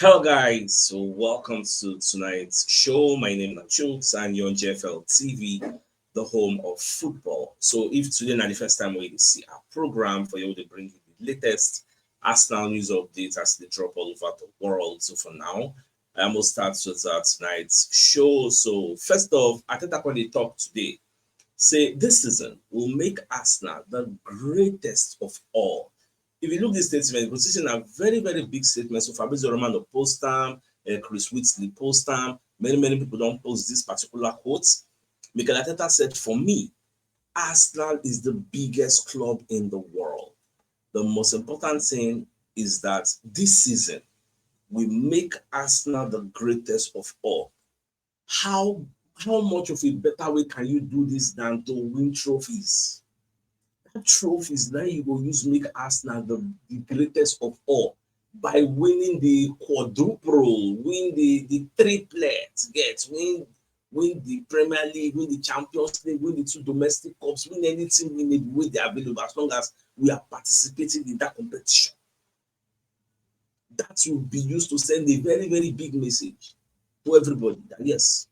Hello, guys. So, welcome to tonight's show. My name is CHUKS, and you're on JFL TV, the home of football. So, if today is the first time we see our program for you to bring you the latest Arsenal news updates as they drop all over the world. So, for now, I will start with tonight's show. So, first off, I think I'm going to talk today. Say this season will make Arsenal the greatest of all. If you look at this statement, because this is a very, very big statement. So Fabrizio Romano post them, Chris Whitley post them. Many people don't post this particular quote. Mikel Arteta said, "For me, Arsenal is the biggest club in the world. The most important thing is that this season we make Arsenal the greatest of all. How how much of a better way can you do this than to win trophies? Trophies now you go use make Arsenal the greatest of all by winning the quadruple, win the triplet, win the Premier League, win the Champions League, win the two domestic cups, win anything we need with the available as long as we are participating in that competition. That will be used to send a very, very big message to everybody that yes,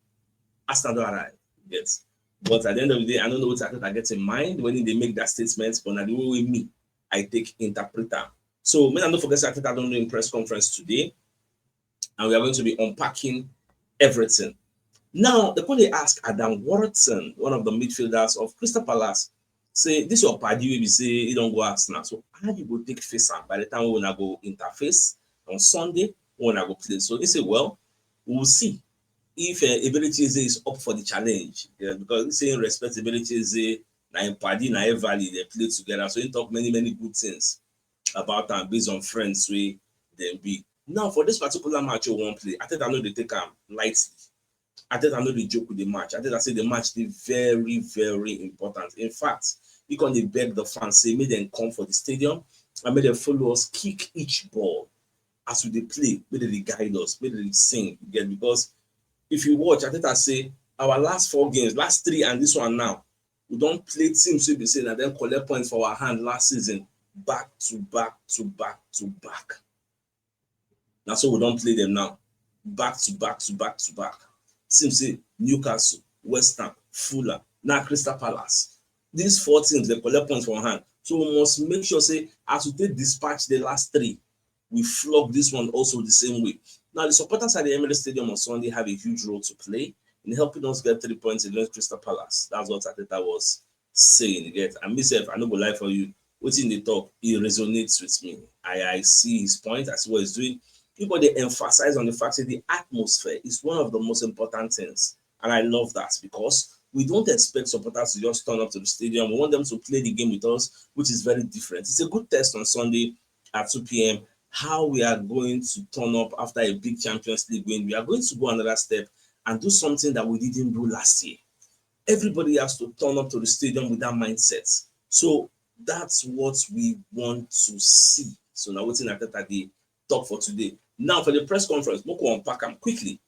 Arsenal don't arrive. Yes. But at the end of the day, I don't know what I get in mind when they make that statement, but not the way me, I take interpreter. So, may I don't forget I don't know in press conference today, and we are going to be unpacking everything. Now, the point they ask Adam Watson, one of the midfielders of Crystal Palace, say this your party will be say you don't go Arsenal. So how you go take face am by the time we wanna go interface on Sunday, we wanna go play. So they say, well, we'll see if ability is up for the challenge, because saying respectability is na im padi na valley they play together, so he talk many good things about them based on friends wey dem be. Now for this particular match you wan play, I think I know they take am lightly. I think I know they joke with the match. I think I say the match is very important. In fact, you can dey beg the fans say make them come for the stadium and make them follow us kick each ball as we dey play, make dem dey guide us, make dem dey sing again, because if you watch, I think I say our last 4 games, last 3 and this one now, we don't play teams wey be say na dem collect points for our hand last season back to back. Na so we don't play them now, back to back. Teams say Newcastle, West Ham, Fulham, now Crystal Palace. These 4 teams they collect points for our hand. So we must make sure say as we take dispatch the last 3, we flog this one also the same way. Now, the supporters at the Emirates Stadium on Sunday have a huge role to play in helping us get 3 points against Crystal Palace. That's what Arteta was saying. Get and myself, I no go lie for you. What's in the talk, it resonates with me. I see his point, I see what he's doing. People they emphasize on the fact that the atmosphere is one of the most important things, and I love that because we don't expect supporters to just turn up to the stadium. We want them to play the game with us, which is very different. It's a good test on Sunday at 2 p.m. how we are going to turn up after a big Champions League win. We are going to go another step and do something that we didn't do last year. Everybody has to turn up to the stadium with that mindset. So that's what we want to see. So now waiting at the talk for today. Now for the press conference, we'll unpack them quickly.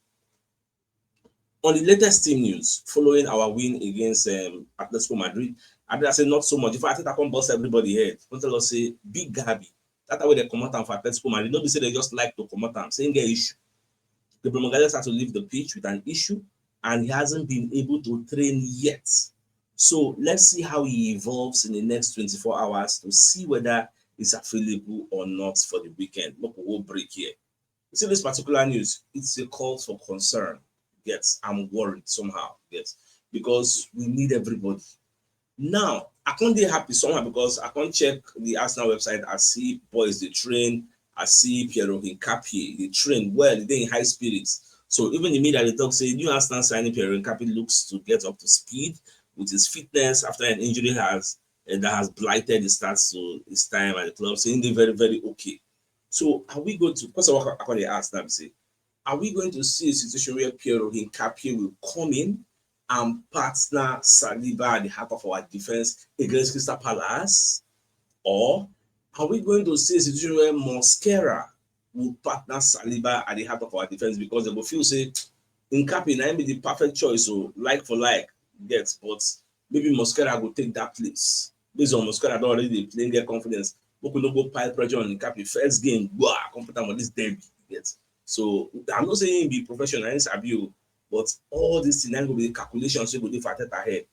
On the latest team news, following our win against Atletico Madrid, I say not so much. If I think I can bust everybody head, don't tell us say big Gabi. That's why they come out for Atletico Madrid. Nobody say they just like to come out saying get issue. Gabriel Magalhaes had to leave the pitch with an issue, and he hasn't been able to train yet. So let's see how he evolves in the next 24 hours to see whether he's available or not for the weekend. Look, we'll break here. You see this particular news, it's a call for concern. Yes, I'm worried somehow. Yes, because we need everybody. Now, I can't be happy somehow because I can't check the Arsenal website. I see boys they train. I see Piero Hincapié they train well. They in high spirits. So even the media they talk say new Arsenal signing Piero Hincapié looks to get up to speed with his fitness after an injury that has blighted his starts to his time at the club. Saying they're very okay. So are we going to? First of all, I can ask them say, are we going to see a situation where Piero Hincapié will come in and partner Saliba at the heart of our defense against Crystal Palace? Or are we going to see a situation where Mosquera will partner Saliba at the heart of our defense because they will feel say Hincapié might be the perfect choice, so like for like, get, but maybe Mosquera will take that place. Based on Mosquera don't already playing their confidence. We could not go pile pressure on Hincapié. First game, wow, comfortable on this derby. Get. So I'm not saying be professional, but all these things will be calculations we go do for ahead.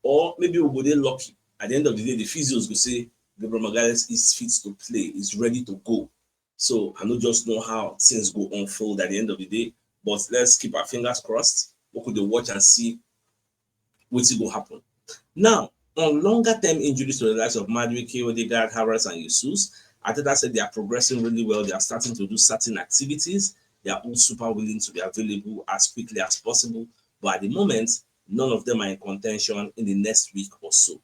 Or maybe we go dey lucky. At the end of the day, the physios will say Gabriel Magalhaes is fit to play, is ready to go. So I don't just know how things go unfold at the end of the day, but let's keep our fingers crossed. We could watch and see what will happen. Now, on longer term injuries to the likes of Madueke, Odegaard, Havertz, and Jesus, Arteta said they are progressing really well. They are starting to do certain activities. They are all super willing to be available as quickly as possible. But at the moment, none of them are in contention in the next week or so.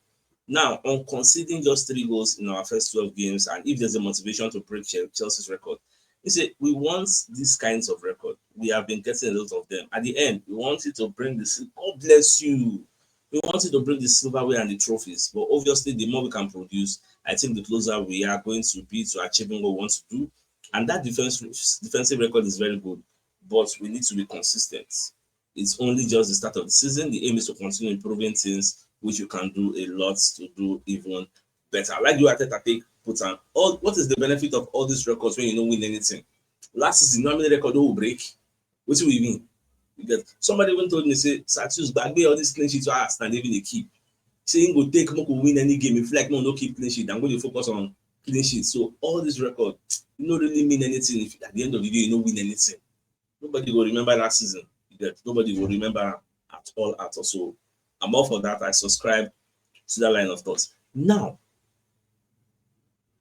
Now, on conceding just 3 goals in our first 12 games, and if there's a motivation to break Chelsea's record, you see, we want these kinds of record. We have been getting a lot of them. At the end, we want it to bring this. God bless you. We wanted to bring the silverware and the trophies, but obviously, the more we can produce, I think the closer we are going to be to achieving what we want to do. And that defensive record is very good, but we need to be consistent. It's only just the start of the season. The aim is to continue improving things, which you can do a lot to do even better. Like you Arteta take put on all. What is the benefit of all these records when you don't win anything? Last season, normally record will break. What do we mean? Because somebody even told me, say, Satus, back all these clean sheets to us and even they keep. Saying go take Moko win any game. If like no keep clean sheet, I'm going to focus on clean sheet. So all this record, you don't really mean anything if at the end of the day you don't win anything. Nobody will remember that season. Nobody will remember at all. So I'm all for that. I subscribe to that line of thought. Now,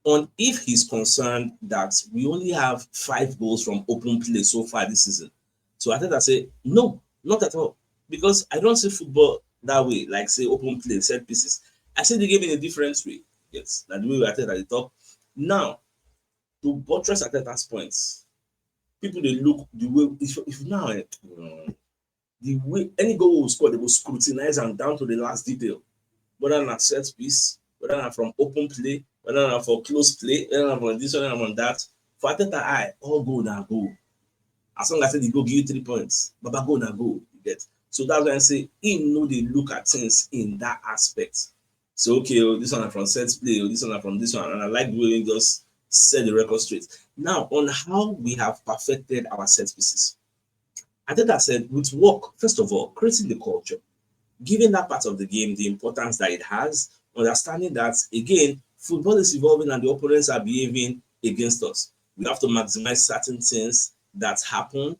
on if he's concerned that we only have 5 goals from open play so far this season. So I think I say no, not at all. Because I don't see football that way, like say open play, set pieces. I see the game in a different way. Yes, that's the way I think at the top. Now, to buttress Arteta's points, people they look the way if now the way any goal will score, they will scrutinize and down to the last detail. Whether not set piece, whether not from open play, whether not for close play, whether not from this, whether not from that. For Arteta, all goal now go. As long as they go give you 3 points, Baba go now go. You get. So that's why I say him know they look at things in that aspect. So okay, this one from set play, this one from this one, and I like the way we just set the record straight. Now on how we have perfected our set pieces. I think I said with work, first of all, creating the culture, giving that part of the game the importance that it has, understanding that again, football is evolving and the opponents are behaving against us. We have to maximize certain things that happen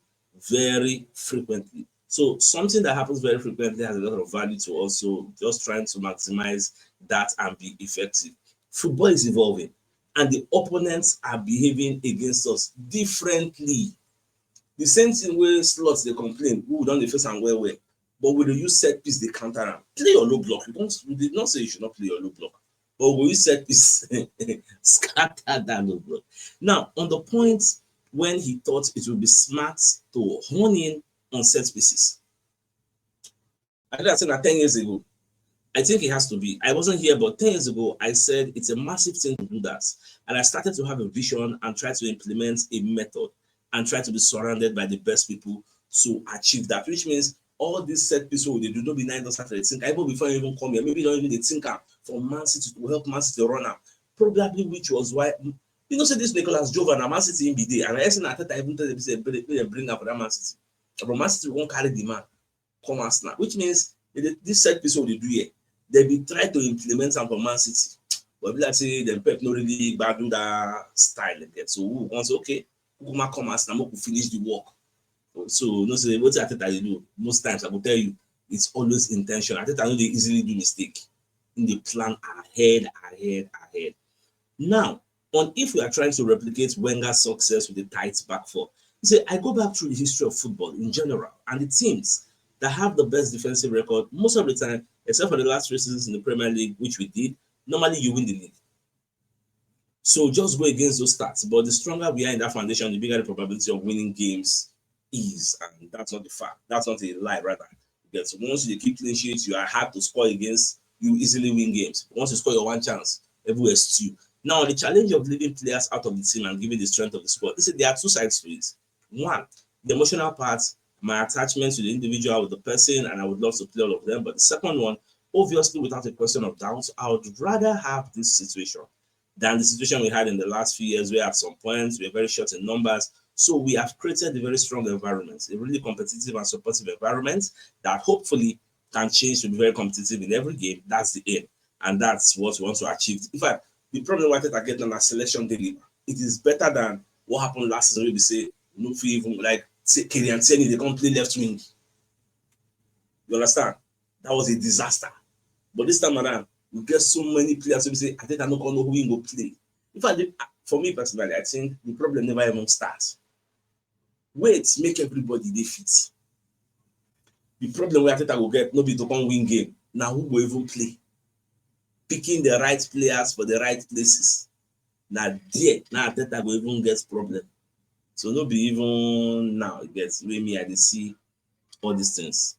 very frequently. So something that happens very frequently has a lot of value to also just trying to maximize that and be effective. Football is evolving and the opponents are behaving against us differently. The same thing where slots they complain, who don't face and well, but when you use set piece, they counter them. Play your low block. We did not say you should not play your low block, but when you set piece, scatter that low block. Now, on the point when he thought it would be smart to hone in on set pieces, I think I said that 10 years ago. I think it has to be. I wasn't here, but 10 years ago, I said it's a massive thing to do that. And I started to have a vision and try to implement a method and try to be surrounded by the best people to achieve that, which means all these set pieces they do not be 9 after the think. Even before you even come here, maybe you don't even the thinker for Man City to help Man City run out. Probably which was why you know say this Nicholas Jovan and Man City in BD and I said I even tell them say bring up for that Man City. But Man City won't carry the man come and snap, which means this set piece what they do here, they be try to implement some for Man City. But like say the Pep no really bad do that style again. So who wants okay, who come and snap who finish the work. So no say what Arteta they do most times I will tell you it's always intentional. Arteta know they easily do mistake in the plan ahead. Now, on if we are trying to replicate Wenger's success with the tight back four, you say I go back through the history of football in general and the teams that have the best defensive record most of the time, except for the last 3 seasons in the Premier League, which we did. Normally, you win the league. So just go against those stats. But the stronger we are in that foundation, the bigger the probability of winning games is, and that's not the fact. That's not a lie, rather. Because once you keep clean sheets, you are hard to score against. You easily win games. Once you score your one chance, everywhere stew. Now, the challenge of leaving players out of the team and giving the strength of the squad. Listen, there are 2 sides to it. One, the emotional part, my attachment to the individual with the person, and I would love to play all of them. But the second one, obviously, without a question of doubt, I would rather have this situation than the situation we had in the last few years, where at some points we were very short in numbers. So we have created a very strong environment, a really competitive and supportive environment that hopefully can change to be very competitive in every game. That's the aim, and that's what we want to achieve. In fact, the problem we wanted to get on a selection day, it is better than what happened last season. We say no even like Kylian Tierney, they can't play left wing. You understand? That was a disaster. But this time around, we get so many players who say, I think I don't know who we go play. In fact, for me personally, I think the problem never even starts. Wait, make everybody they fit. The problem we I think I will get nobody to come win game. Now who will even play? Picking the right players for the right places. Now there, now I think I will even get problem. So no be even now it gets way me I see all these things.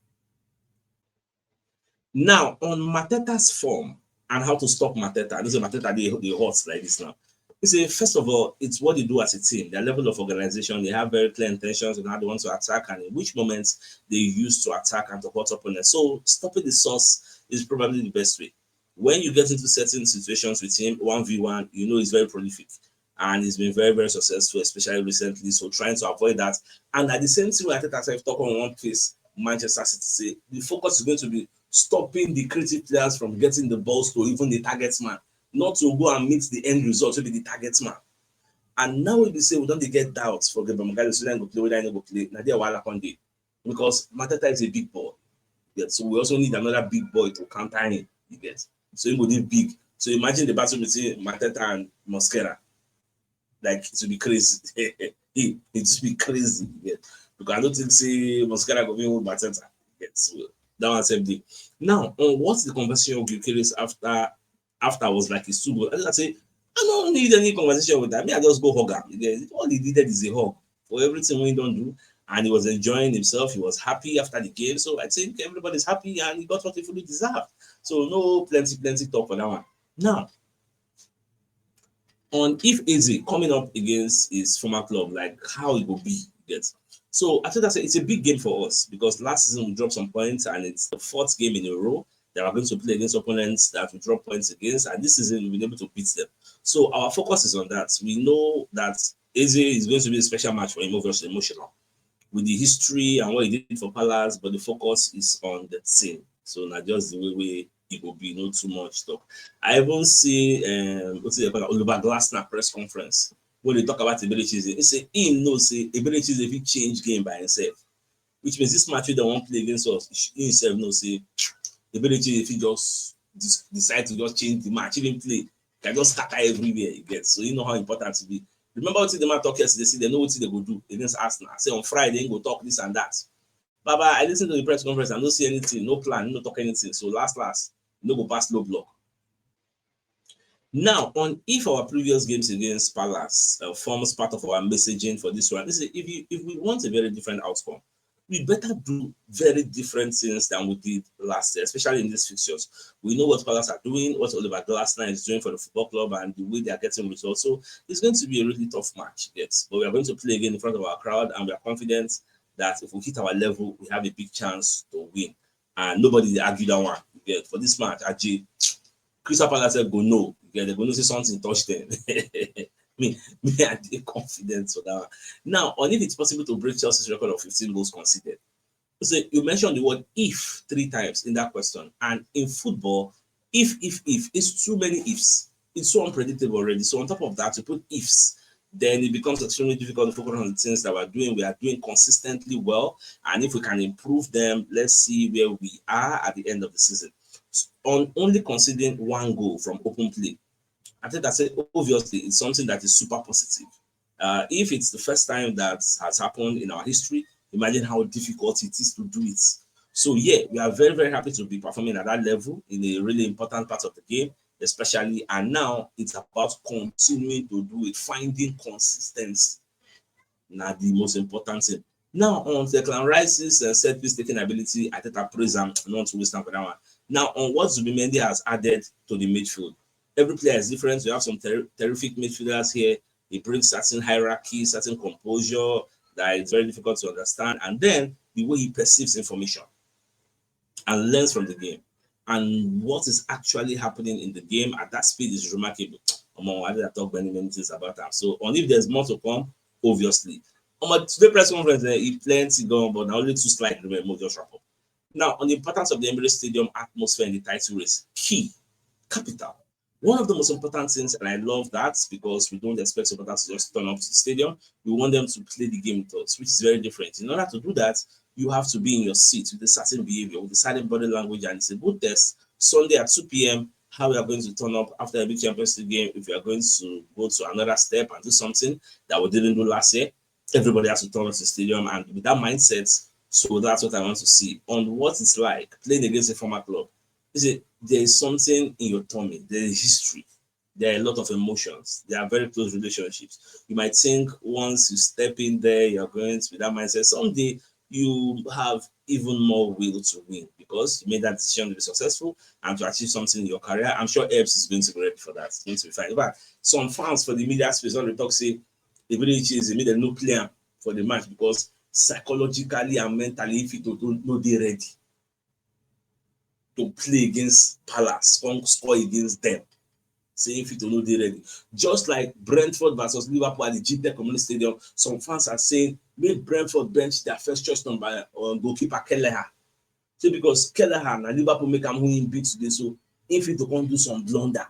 Now on Mateta's form and how to stop Mateta. This is Mateta they hot like this now. You see, first of all, it's what they do as a team, their level of organization. They have very clear intentions on how they want to attack and in which moments they use to attack and to hurt opponents. So stopping the source is probably the best way. When you get into certain situations with him, 1v1, you know he's very prolific and he's been very, very successful, especially recently. So trying to avoid that. And at the same time, I think as I've talked on one place, Manchester City, the focus is going to be stopping the creative players from getting the balls to even the target man, not to go and meet the end result to be the target man. And now we say we don't get doubts for Gabriel Magalhaes, so then go play, whether I go play. Now they're while upon day because Mateta is a big boy. Yeah, so we also need another big boy to counter him. You get so he will be big. So imagine the battle between Mateta and Mosquera. Like it will be crazy. it will be crazy. Yeah. Because I don't think say Mosquera go win with Mateta. Yeah, so that one same thing. Now, what's the conversation with Gyökeres after was like it's too good? I say I don't need any conversation with that. Me, I just go hug him. Yeah, all he needed is a hug for everything we don't do, and he was enjoying himself. He was happy after the game. So I think everybody's happy, and he got what he fully deserved. So no plenty talk for that one. Now, on if Eze coming up against his former club, like how it will be, get. So I think that's it's a big game for us because last season we dropped some points and it's the fourth game in a row that we're going to play against opponents that we drop points against, and this season we've been able to beat them. So our focus is on that. We know that Eze is going to be a special match for him, obviously emotional, with the history and what he did for Palace, but the focus is on the team. So not just the way it will be, not too much talk. I even see what's it called, Oliver Glasner press conference when they talk about Eberechize. They say he knows say Eberechize if he change game by himself, which means this match they won't play against us. He himself knows say Eberechize if he just decide to just change the match, even play, can just scatter everywhere he gets. So you know how important it be. Remember what the man talk yesterday? See, they know what they go do against Arsenal. Say on Friday, they go talk this and that. Baba, I listened to the press conference and don't see anything, no plan, no talk anything. So last, no go past low block. Now, on if our previous games against Palace forms part of our messaging for this one, if we want a very different outcome, we better do very different things than we did last year, especially in these fixtures. We know what Palace are doing, what Oliver Glasner is doing for the football club, and the way they are getting results. So it's going to be a really tough match, yes. But we are going to play again in front of our crowd, and we are confident that if we hit our level, we have a big chance to win. And nobody argue that one. Yeah, for this match, actually, Crystal Palace said go no. Yeah, they're going to see something touch them. me, I did confident for that one. Now, on if it's possible to break Chelsea's record of 15 goals conceded. So you mentioned the word if 3 times in that question. And in football, if, it's too many ifs. It's so unpredictable already. So on top of that, to put ifs, then it becomes extremely difficult to focus on the things that we're doing. We are doing consistently well. And if we can improve them, let's see where we are at the end of the season. On only conceding 1 goal from open play, I think that's it. Obviously, it's something that is super positive. If it's the first time that has happened in our history, imagine how difficult it is to do it. So yeah, we are very, very happy to be performing at that level in a really important part of the game, especially. And now it's about continuing to do it, finding consistency. Now the most important thing. Now on Declan Rice's set piece taking ability, I think I praise him not to waste time for that one. Now on what Zubimendi has added to the midfield. Every player is different. We have some terrific midfielders here. He brings certain hierarchy, certain composure that is very difficult to understand. And then the way he perceives information and learns from the game. And what is actually happening in the game at that speed is remarkable. I did talk many things about that. So on if there's more to come, obviously. On my today press conference, he plenty going, but now only two slides remain. We'll just wrap up. Now, on the importance of the Emirates Stadium atmosphere in the title race, key, capital. One of the most important things, and I love that because we don't expect supporters to just turn up to the stadium. We want them to play the game with us, which is very different. In order to do that, you have to be in your seat with a certain behavior, with a certain body language, and it's a good test. Sunday at 2 p.m., how we are going to turn up after a big Champions League game. If we are going to go to another step and do something that we didn't do last year, everybody has to turn up to the stadium, and with that mindset, so that's what I want to see on what it's like playing against a former club. There is something in your tummy, there is history, there are a lot of emotions, there are very close relationships. You might think once you step in there, you're going to be that mindset. Someday you have even more will to win because you made that decision to be successful and to achieve something in your career. I'm sure Ebbs is going to be ready for that. It's going to be fine. But some fans for the media space on the talk say the village is they made a no player for the match because psychologically and mentally, if you don't know they're ready to play against Palace, score against them, saying if you don't know they're ready. Just like Brentford versus Liverpool at the GTEC Community Stadium, some fans are saying, make Brentford bench their first choice number goalkeeper Kelleher. So because Kelleher and Liverpool make them win big today, so if you don't do some blunder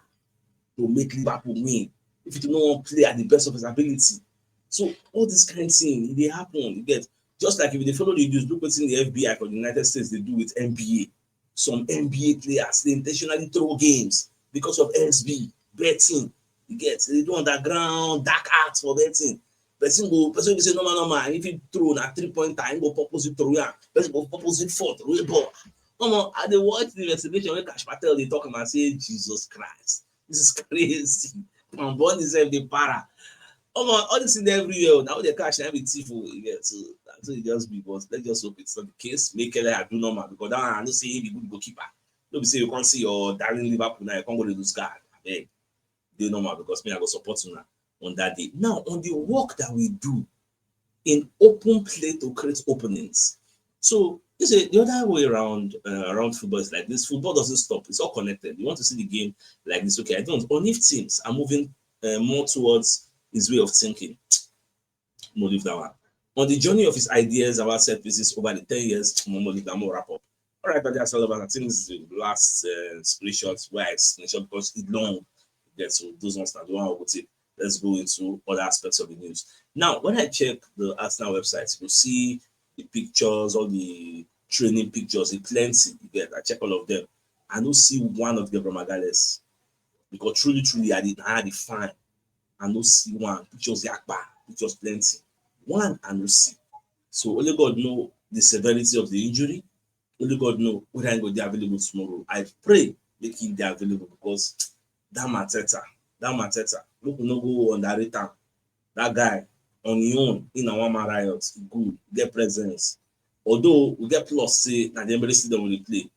to make Liverpool win, if you don't want to play at the best of his ability. So all this kind of thing, they happen, you get. Just like if they follow the news, look what's in the FBI for the United States, they do with NBA. Some NBA players, they intentionally throw games because of SB, betting. You get, they do underground, dark arts for betting. Person will say, no, and if you throw a 3-point time, go purpose it throw, person go purpose it for throw a ball. I dey watch the investigation where Cash Patel, they talk and say, Jesus Christ, this is crazy. And born itself, they para. All this in everywhere. Now they catch every thief. So it just be, but let's just hope it's not the case. Make Kelleher do normal because that I don't say he be good goalkeeper. Don't be say you can't see your darling Liverpool now, you can't go to lose guard. I beg. Do normal because me I go support you now on that day. Now on the work that we do in open play to create openings. So you say the other way around football is like this. Football doesn't stop. It's all connected. You want to see the game like this? Okay, I don't. Only if teams are moving more towards his way of thinking. We'll leave that one. On the journey of his ideas about set pieces over the 10 years, we'll leave that more wrap up. All right, but that's all about. I think this is the last screenshot where I screenshot because it's long. Yeah, so those ones that don't want to take. Let's go into other aspects of the news. Now, when I check the Arsenal website, you see the pictures, all the training pictures, the plenty. You get, I check all of them. I don't see one of Gabriel Magalhaes because truly, I had the fine. I no see one. Pictures yakba, pictures plenty. One I no see. So only God know the severity of the injury. Only God know whether I'm going to be available tomorrow. I pray make him be available because that Mateta, look no go on that return. That guy on his own in our man riot, good, get presence. Although we get plus say that the Emirates Stadium will play.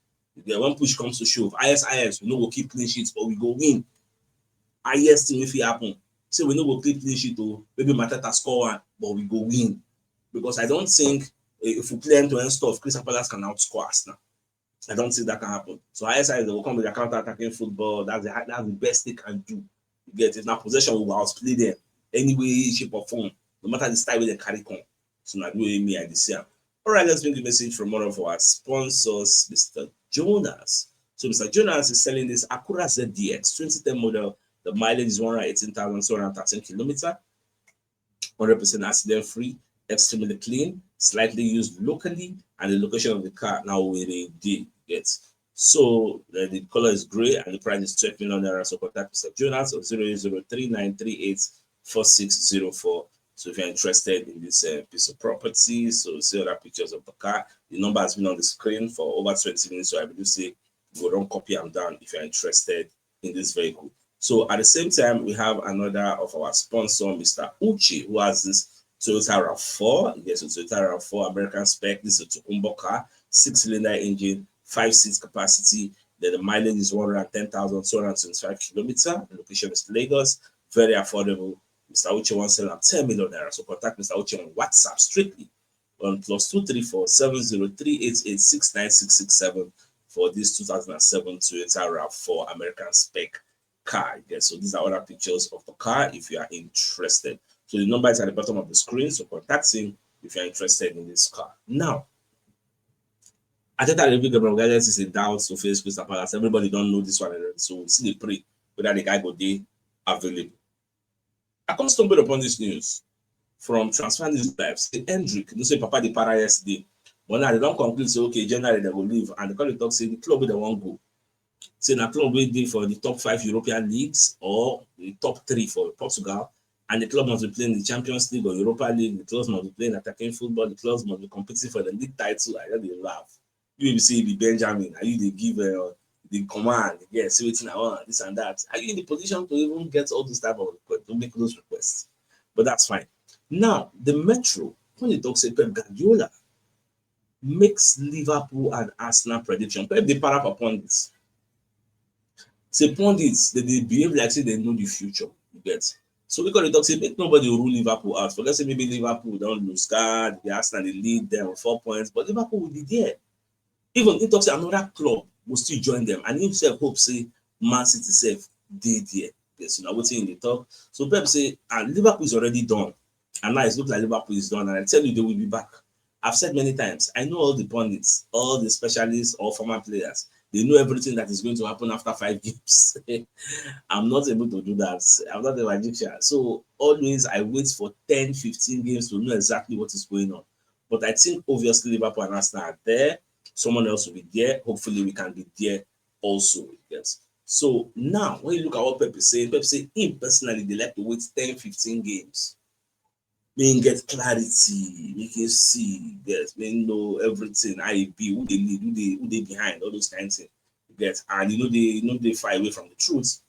When push comes to shove, IS, we know we'll keep clean sheets, but we go win. IS thing if it happen. Say we no go keep clean sheet or maybe Mateta score one, but we go win. Because I don't think if we play end-to-end stuff, Crystal Palace can outscore us now. I don't think that can happen. So ISI will come with their counter-attacking football. That's the best they can do. You get it. Now possession will outplay them any way, shape, or form, no matter the style they carry on. So now do me I this year. All right, let's bring the message from one of our sponsors, Mr. Jonas. So Mr. Jonas is selling this Acura ZDX 2010 model. The mileage is 118,213 kilometers, 100% accident free, extremely clean, slightly used locally, and the location of the car now where they did get. So the color is gray and the price is 12 million naira. So contact Mr. Jonas of 00393844604. So if you're interested in this piece of property, so see other pictures of the car. The number has been on the screen for over 20 minutes. So I will say go don't copy them down if you're interested in this vehicle. So at the same time, we have another of our sponsor, Mr. Uchi, who has this Toyota RAV4. Yes, a Toyota RAV4 American spec. This is a Tokumbo car, 6-cylinder engine, 5 seats capacity. Then the mileage is 110,225 kilometers. The location is Lagos. Very affordable. Mr. Uchi wants to sell at 10 million naira. So contact Mr. Uchi on WhatsApp strictly on +234 703886967 for this 2007 Toyota RAV4 American spec car. Yeah, so these are other pictures of the car if you are interested. So the number is at the bottom of the screen. So contact him if you're interested in this car. Now, Ateta David Gabriel is a doubt to face Crystal Palace. Everybody don't know this one already. So we see the pray whether the guy go be available. I come stumble upon this news from Transfer News Live. Say Hendrick, no say Papa the para yesterday. But now they don't conclude, say okay, January they will leave. And the call talk say the club they won't go. Say na club will be for the top 5 European leagues or the top 3 for Portugal. And the club must be playing the Champions League or Europa League. The clubs must be playing attacking football. The clubs must be competing for the league title. I just laugh. You will say the Benjamin, are you the giver, the command, yes, waiting around this and that? Are you in the position to even get all those type of requests, to make those requests? But that's fine. Now, the Metro, when they talk say Pep Guardiola makes Liverpool and Arsenal prediction. Pep they para upon this. Say pundits, they behave like say they know the future. You get. So because they talk say make nobody rule Liverpool out. For let's say maybe Liverpool don't lose card, the Arsenal they lead them with 4 points, but Liverpool will be there. Even he talks another club will still join them, and himself hope say Man City self dey there. Yes, you know what's in the talk. So Pep say, and Liverpool is already done, and now it looks like Liverpool is done. And I tell you, they will be back. I've said many times. I know all the pundits, all the specialists, all former players. They know everything that is going to happen after 5 games. I'm not able to do that. I'm not a magician. So always I wait for 10, 15 games to know exactly what is going on. But I think obviously Liverpool and Arsenal are there. Someone else will be there. Hopefully we can be there also. Yes. So now when you look at what Pep is saying, Pep say him personally they like to wait 10, 15 games. Make get clarity, make you see, yes, make know everything, how it be, who they lead, who they behind, all those kinds of things. Yes, and they far away from the truth.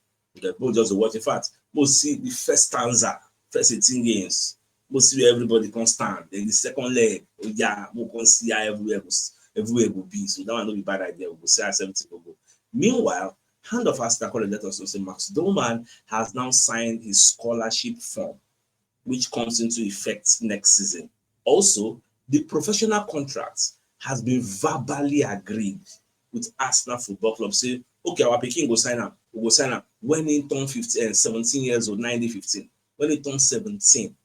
Both just watch the fact. Most see the first stanza, first 18 games, most see where everybody can stand. Then the second leg, oh yeah, we can see how everywhere will be. So that one not be bad idea. We'll see how 70 will go. Meanwhile, Hand of Asta called let us know say Max Doman has now signed his scholarship form, which comes into effect next season. Also, the professional contract has been verbally agreed with Arsenal Football Club. Say, okay, our Peking go sign up. We go sign up when he turn 15, 17 years old, 15. When he turn 17,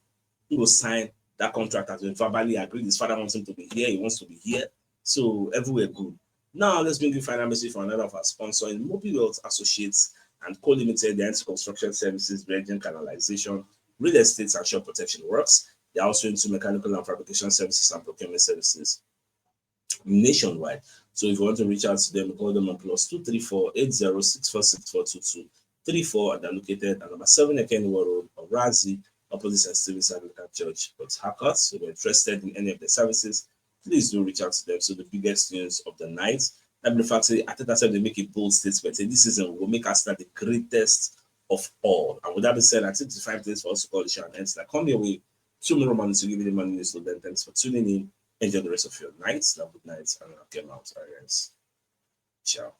he will sign that contract has been verbally agreed. His father wants him to be here. He wants to be here. So everywhere good. Now let's bring the final message from another of our sponsors in Mobile Wealth Associates and Co-Limited, the construction services, dredging, canalization, real estate and shore protection works. They're also into mechanical and fabrication services and procurement services nationwide. So if you want to reach out to them, call them on +234 80646422 34, and they're located at number 7 Ekenwa Road, Orazi, opposite St. Stephen's Anglican Church, Port Harcourt. So if you're interested in any of the services, please do reach out to them. So the biggest news of the night, and the fact that Ateta said they make a bold statement. This season will make Arsenal the greatest of all. And with that being said, I think it's 5 days for us to call the show and ends. Like, come your way, 2 more months to give you the money news. So then, thanks for tuning in. Enjoy the rest of your night. Have a good night, and I'll get out. All right, guys. Ciao.